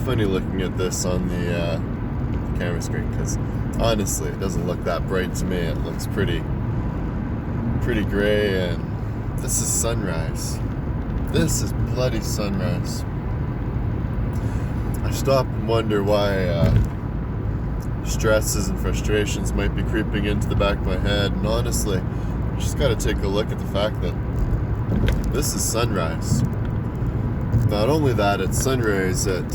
funny looking at this on the camera screen, because honestly, it doesn't look that bright to me. It looks pretty gray, and this is sunrise. This is bloody sunrise. I stop and wonder why stresses and frustrations might be creeping into the back of my head, and honestly, you just gotta take a look at the fact that this is sunrise. Not only that, it's sunrise at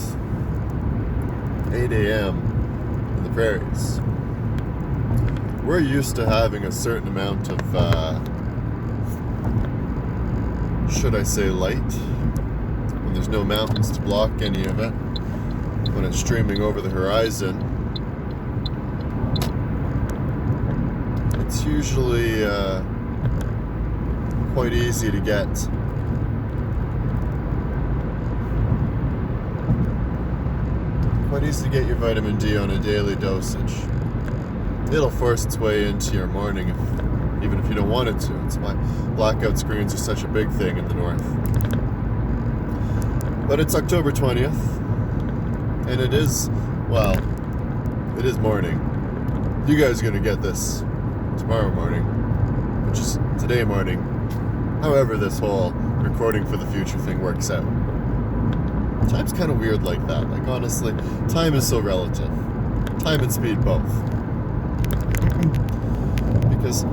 8 a.m. in the prairies. We're used to having a certain amount of, should I say, light, when there's no mountains to block any of it, when it's streaming over the horizon. It's usually quite easy to get your vitamin D on a daily dosage. It'll force its way into your morning, even if you don't want it to. It's why blackout screens are such a big thing in the north. But it's October 20th, and it is morning. You guys are going to get this tomorrow morning, which is today morning. However this whole recording for the future thing works out. Time's kind of weird like that. Like, honestly, time is so relative. Time and speed both. Because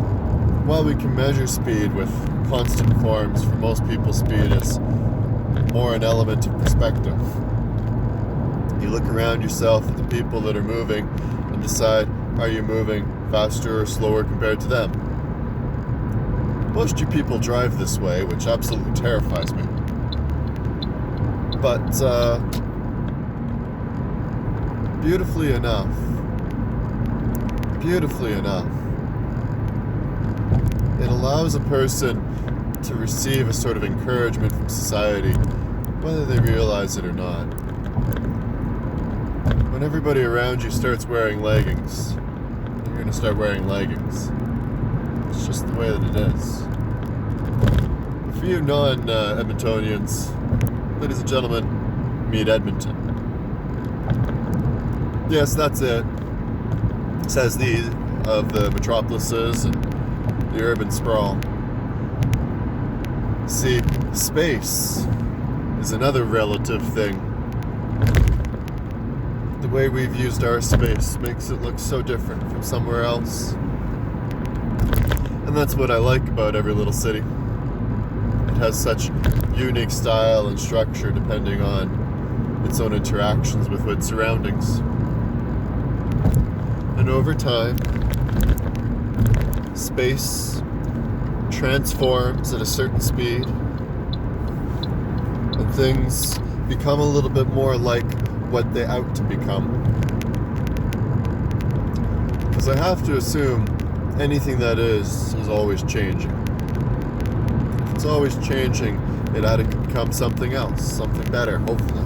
while we can measure speed with constant forms, for most people speed is more an element of perspective. You look around yourself at the people that are moving and decide, are you moving faster or slower compared to them? Most of you people drive this way, which absolutely terrifies me. But beautifully enough, it allows a person to receive a sort of encouragement from society, whether they realize it or not. When everybody around you starts wearing leggings, you're going to start wearing leggings. It's just the way that it is. For you non-Edmontonians, ladies and gentlemen, meet Edmonton. Yes, that's it. Says the of the metropolises and the urban sprawl. See, space is another relative thing. The way we've used our space makes it look so different from somewhere else. And that's what I like about every little city. It has such unique style and structure depending on its own interactions with its surroundings. And over time, space transforms at a certain speed, and things become a little bit more like what they out to become. Because I have to assume anything that is always changing. If it's always changing, it ought to become something else, something better, hopefully.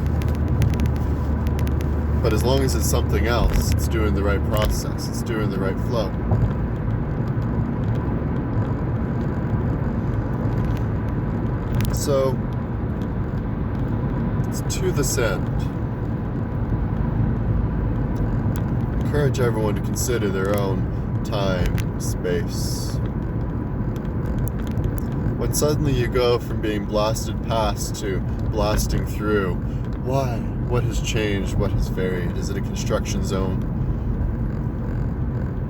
But as long as it's something else, it's doing the right process, it's doing the right flow. So, it's to this end. Encourage everyone to consider their own time, space. When suddenly you go from being blasted past to blasting through, why? What has changed? What has varied? Is it a construction zone?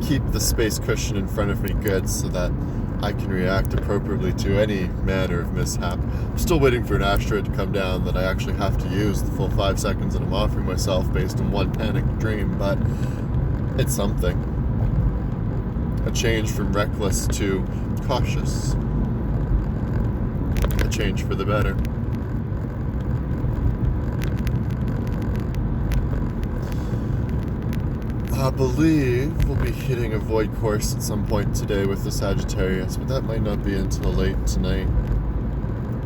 Keep the space cushion in front of me good so that I can react appropriately to any manner of mishap. I'm still waiting for an asteroid to come down that I actually have to use the full 5 seconds that I'm offering myself based on one panicked dream, but it's something. A change from reckless to cautious. A change for the better. I believe we'll be hitting a void course at some point today with the Sagittarius, but that might not be until late tonight.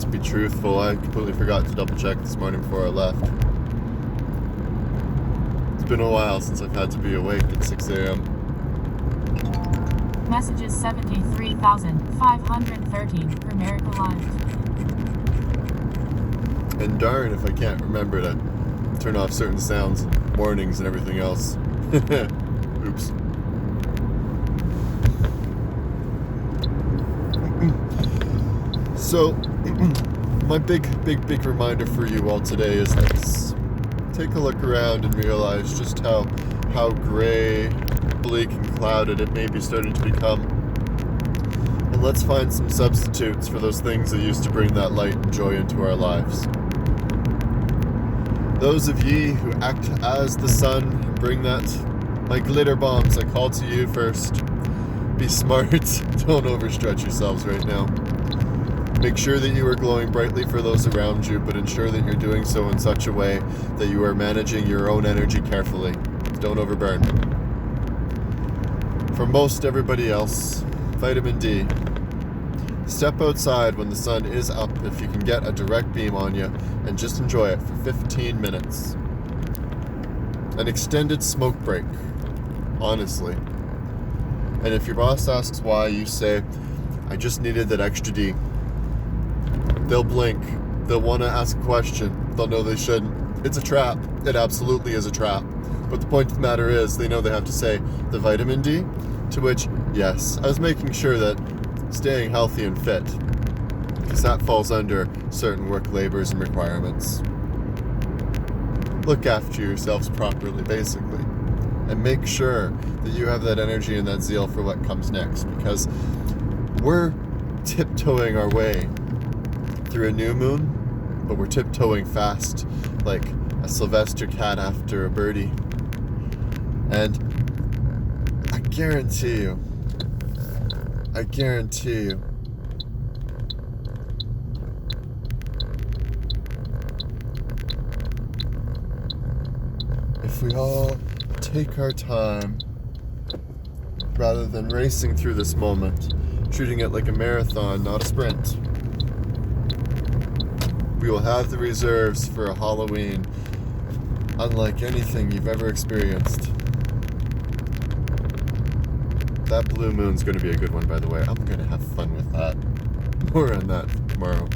To be truthful, I completely forgot to double check this morning before I left. It's been a while since I've had to be awake at 6 a.m. Messages 73,513 Primerica Live. And darn if I can't remember to turn off certain sounds, warnings, and everything else. Oops. So, my big reminder for you all today is this. Take a look around and realize just how gray, bleak, and clouded it may be starting to become. And let's find some substitutes for those things that used to bring that light and joy into our lives. Those of ye who act as the sun and bring that, my glitter bombs, I call to you first. Be smart, don't overstretch yourselves right now. Make sure that you are glowing brightly for those around you, but ensure that you're doing so in such a way that you are managing your own energy carefully. Don't overburn. For most everybody else, vitamin D. Step outside when the sun is up if you can get a direct beam on you, and just enjoy it for 15 minutes. An extended smoke break, honestly. And if your boss asks why, you say, I just needed that extra D. They'll blink. They'll want to ask a question. They'll know they shouldn't. It's a trap. It absolutely is a trap. But the point of the matter is, they know they have to say the vitamin D, to which, yes, I was making sure that staying healthy and fit, because that falls under certain work labors and requirements. Look after yourselves properly, basically, and make sure that you have that energy and that zeal for what comes next, because we're tiptoeing our way through a new moon, but we're tiptoeing fast like a Sylvester cat after a birdie. And I guarantee you, if we all take our time, rather than racing through this moment, treating it like a marathon, not a sprint, we will have the reserves for a Halloween unlike anything you've ever experienced. That blue moon's going to be a good one, by the way. I'm going to have fun with that. More on that tomorrow.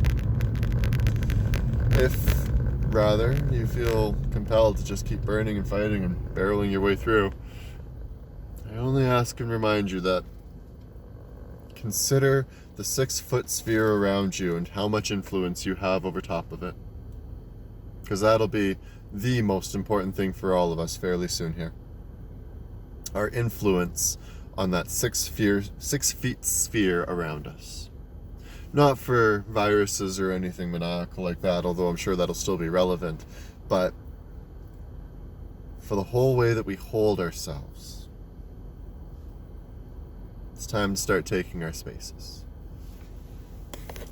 If, rather, you feel compelled to just keep burning and fighting and barreling your way through, I only ask and remind you that consider the 6-foot sphere around you and how much influence you have over top of it. Because that'll be the most important thing for all of us fairly soon here. Our influence on that 6 feet sphere around us. Not for viruses or anything maniacal like that, although I'm sure that'll still be relevant, but for the whole way that we hold ourselves. It's time to start taking our spaces.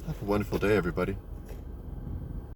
Have a wonderful day, everybody.